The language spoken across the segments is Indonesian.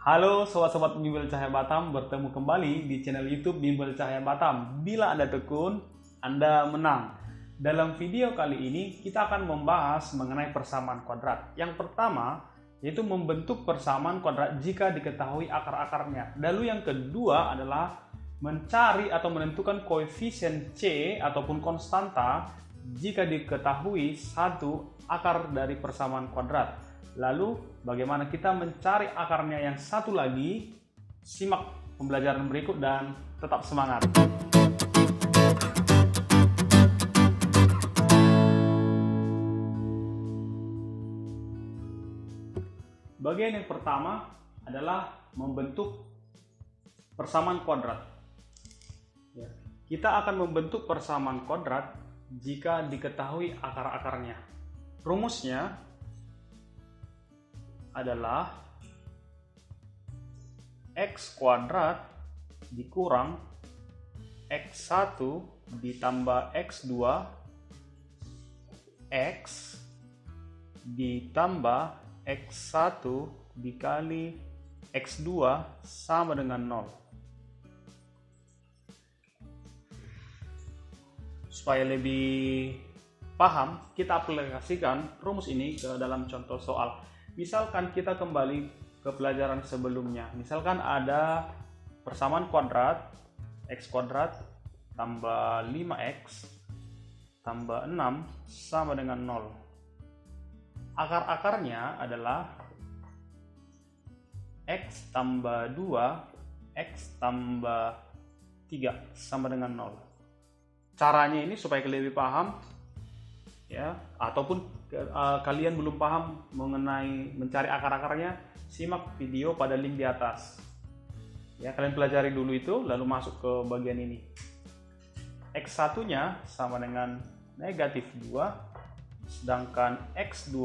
Halo sobat-sobat Bimbel Cahaya Batam, bertemu kembali di channel YouTube Bimbel Cahaya Batam. Bila Anda tekun, Anda menang. Dalam video kali ini kita akan membahas mengenai persamaan kuadrat. Yang pertama yaitu membentuk persamaan kuadrat jika diketahui akar-akarnya. Lalu yang kedua adalah mencari atau menentukan koefisien C ataupun konstanta jika diketahui satu akar dari persamaan kuadrat. Lalu bagaimana kita mencari akarnya yang satu lagi? Simak pembelajaran berikut dan tetap semangat. Bagian yang pertama adalah membentuk persamaan kuadrat. Kita akan membentuk persamaan kuadrat jika diketahui akar-akarnya. Rumusnya adalah X kuadrat dikurang X1 ditambah X2 X ditambah X1 dikali X2 sama dengan 0. Supaya lebih paham, kita aplikasikan rumus ini ke dalam contoh soal. Misalkan kita kembali ke pelajaran sebelumnya. Misalkan ada persamaan kuadrat X kuadrat tambah 5X tambah 6 sama dengan 0. Akar-akarnya adalah X tambah 2 X tambah 3 sama dengan 0. Caranya ini supaya lebih paham ya, ataupun kalian belum paham mengenai mencari akar-akarnya, simak video pada link di atas. Ya, kalian pelajari dulu itu, lalu masuk ke bagian ini. X1-nya sama dengan negatif 2, sedangkan X2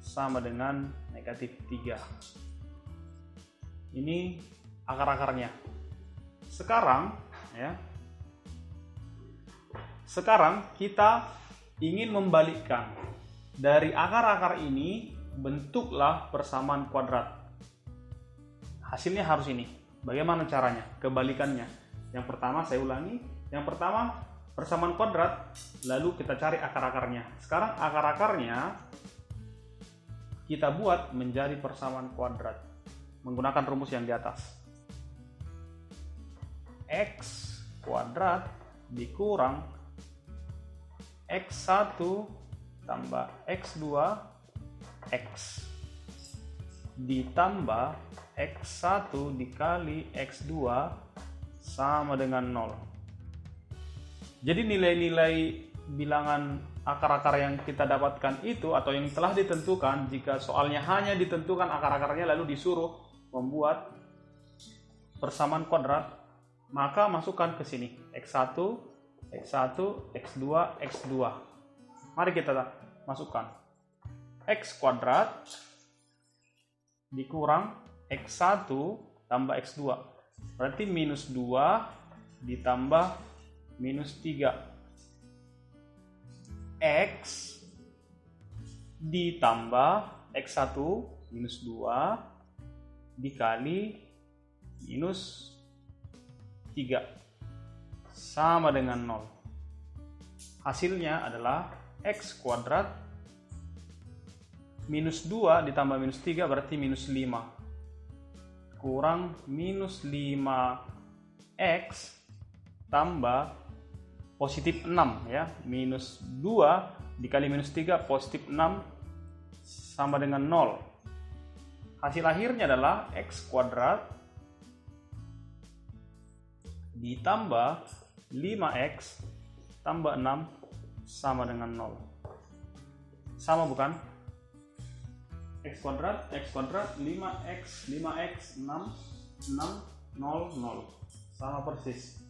sama dengan negatif 3. Ini akar-akarnya. Sekarang kita ingin membalikkan dari akar-akar ini, bentuklah persamaan kuadrat. Hasilnya harus ini. Bagaimana caranya? Kebalikannya. Yang pertama saya ulangi. Yang pertama persamaan kuadrat, lalu kita cari akar-akarnya. Sekarang akar-akarnya kita buat menjadi persamaan kuadrat menggunakan rumus yang di atas. X kuadrat dikurang X1 tambah X2 X ditambah X1 dikali X2 sama dengan 0. Jadi nilai-nilai bilangan akar-akar yang kita dapatkan itu atau yang telah ditentukan, jika soalnya hanya ditentukan akar-akarnya lalu disuruh membuat persamaan kuadrat, maka masukkan ke sini X1 X1, X2, X2. Mari kita masukkan. X kuadrat dikurang X1 tambah X2. Berarti minus 2 ditambah minus 3. X ditambah X1 minus 2 dikali minus 3. Sama dengan 0. Hasilnya adalah X kuadrat minus 2 ditambah minus 3 berarti minus 5 kurang minus 5X tambah positif 6 ya. Minus 2 dikali minus 3 positif 6 sama dengan 0. Hasil akhirnya adalah X kuadrat ditambah 5X tambah 6 sama dengan 0. Sama bukan? X kuadrat 5X 6 0 0. Sama persis.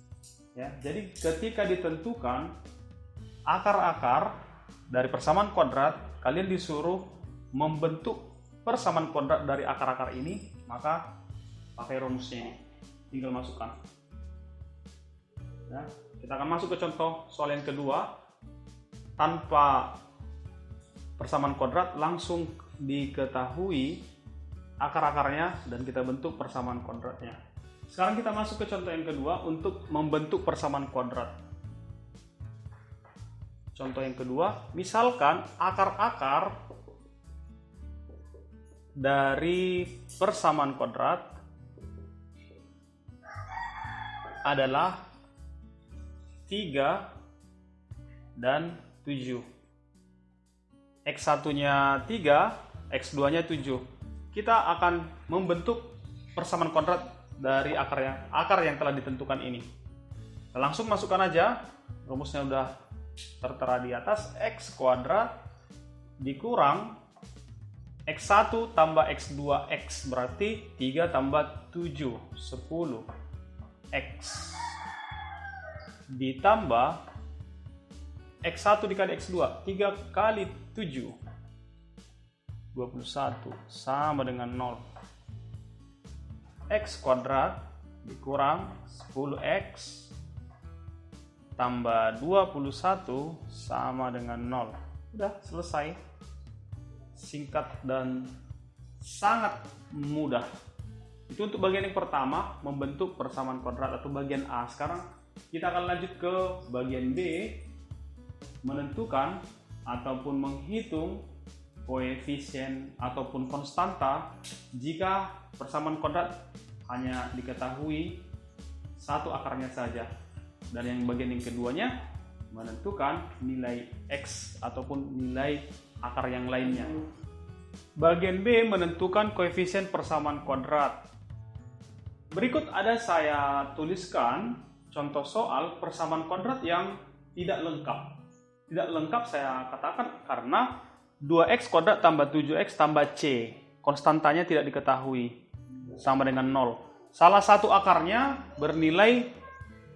Ya, jadi ketika ditentukan akar-akar dari persamaan kuadrat, kalian disuruh membentuk persamaan kuadrat dari akar-akar ini, maka pakai rumusnya ini. Tinggal masukkan. Ya, kita akan masuk ke contoh soal yang kedua. Tanpa persamaan kuadrat langsung diketahui akar-akarnya dan kita bentuk persamaan kuadratnya. Sekarang kita masuk ke contoh yang kedua untuk membentuk persamaan kuadrat. Contoh yang kedua, misalkan akar-akar dari persamaan kuadrat adalah 3 dan 7. X1-nya 3, X2-nya 7. Kita akan membentuk persamaan kuadrat dari akar yang telah ditentukan ini. Langsung masukkan aja, rumusnya udah tertera di atas. X kuadrat dikurang X1 tambah X2X berarti 3 tambah 7, 10 X ditambah X1 dikali X2, 3 kali 7 21 sama dengan 0. X kuadrat dikurang 10X tambah 21 sama dengan 0. Udah selesai. Singkat dan sangat mudah. Itu untuk bagian yang pertama, membentuk persamaan kuadrat atau bagian A. Sekarang kita akan lanjut ke bagian B, menentukan ataupun menghitung koefisien ataupun konstanta jika persamaan kuadrat hanya diketahui satu akarnya saja. Dan yang bagian yang keduanya menentukan nilai X ataupun nilai akar yang lainnya. Bagian B menentukan koefisien persamaan kuadrat. Berikut ada saya tuliskan contoh soal persamaan kuadrat yang tidak lengkap. Tidak lengkap saya katakan karena 2X kuadrat tambah 7X tambah C. Konstantanya tidak diketahui. Sama dengan 0. Salah satu akarnya bernilai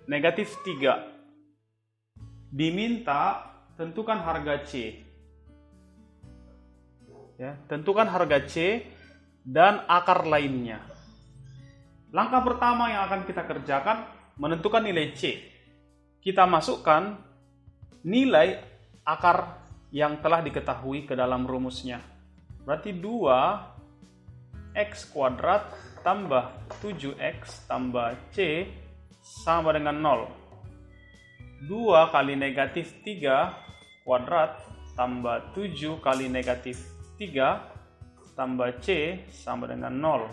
negatif 3. Diminta tentukan harga C. Ya, tentukan harga C dan akar lainnya. Langkah pertama yang akan kita kerjakan menentukan nilai C. Kita masukkan nilai akar yang telah diketahui ke dalam rumusnya. Berarti 2X kuadrat tambah 7X tambah C sama dengan 0. 2 kali negatif 3 kuadrat tambah 7 kali negatif 3 tambah C sama dengan 0.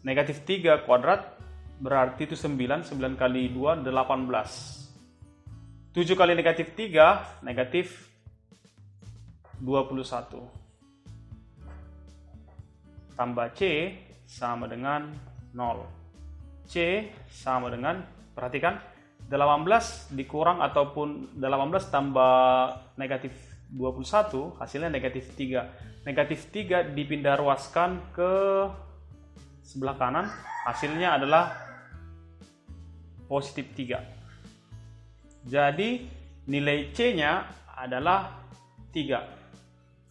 Negatif 3 kuadrat berarti itu 9. 9 kali 2, 18. 7 kali negatif 3, negatif 21. Tambah C sama dengan 0. C sama dengan, perhatikan, 18 dikurang ataupun 18 tambah negatif 21, hasilnya negatif 3. Negatif 3 dipindah ruaskan ke sebelah kanan, hasilnya adalah positif 3. Jadi nilai C-nya adalah 3.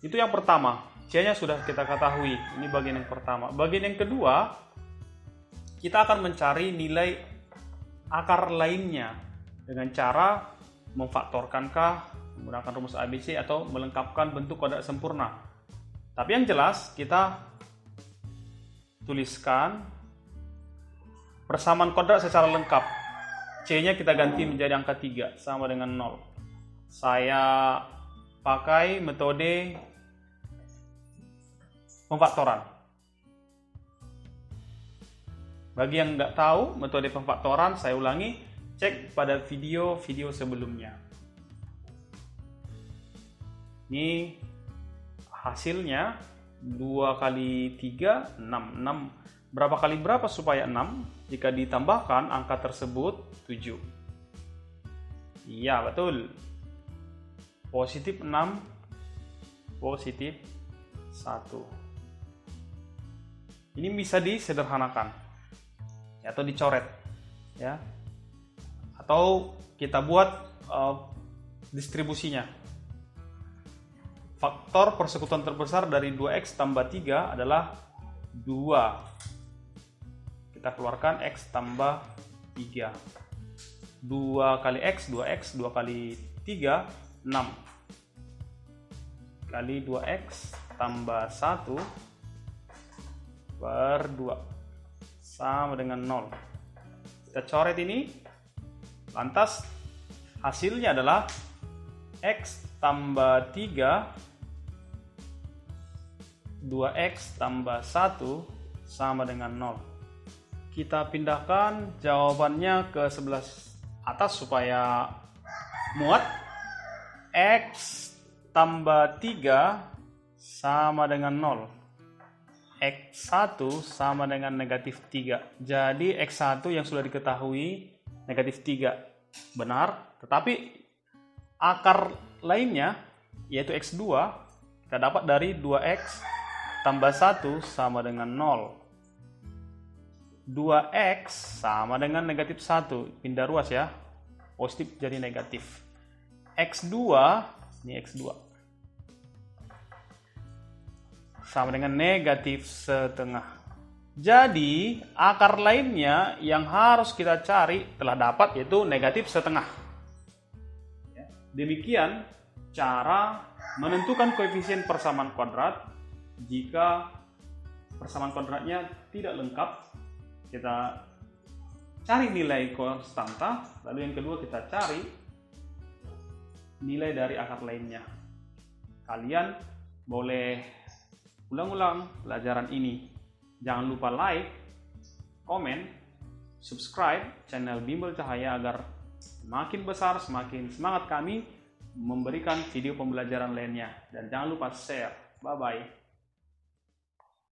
Itu yang pertama. C-nya sudah kita ketahui. Ini bagian yang pertama. Bagian yang kedua, kita akan mencari nilai akar lainnya dengan cara memfaktorkankah, menggunakan rumus ABC atau melengkapkan bentuk kuadrat sempurna. Tapi yang jelas kita tuliskan persamaan kuadrat secara lengkap. C-nya kita ganti menjadi angka 3 sama dengan 0. Saya pakai metode pemfaktoran. Bagi yang nggak tahu metode pemfaktoran, saya ulangi, cek pada video-video sebelumnya. Ini hasilnya 2 kali 3, 6. 6 berapa kali berapa supaya 6? Jika ditambahkan angka tersebut 7. Iya, betul. Positif 6, positif 1. Ini bisa disederhanakan atau dicoret, ya, atau kita buat distribusinya. Faktor persekutuan terbesar dari 2X tambah 3 adalah 2. Kita keluarkan X tambah 3. 2 kali X, 2X, 2 kali 3, 6. Kali 2X tambah 1 per 2 sama dengan 0. Kita coret ini, lantas hasilnya adalah X tambah 3, 2X tambah 1 sama dengan 0. Kita pindahkan jawabannya ke sebelah atas supaya muat. X tambah 3 sama dengan 0. X1 sama dengan negatif 3. Jadi X1 yang sudah diketahui negatif 3. Benar, tetapi akar lainnya yaitu X2 kita dapat dari 2X tambah 1 sama dengan 0. 2X sama dengan negatif 1. Pindah ruas ya. Positif jadi negatif. X2, ini X2. Sama dengan negatif setengah. Jadi, akar lainnya yang harus kita cari telah dapat yaitu negatif setengah. Demikian cara menentukan koefisien persamaan kuadrat. Jika persamaan kuadratnya tidak lengkap, kita cari nilai konstanta, lalu yang kedua kita cari nilai dari akar lainnya. Kalian boleh ulang-ulang pelajaran ini. Jangan lupa like, komen, subscribe channel Bimbel Cahaya agar semakin besar, semakin semangat kami memberikan video pembelajaran lainnya. Dan jangan lupa share. Bye-bye.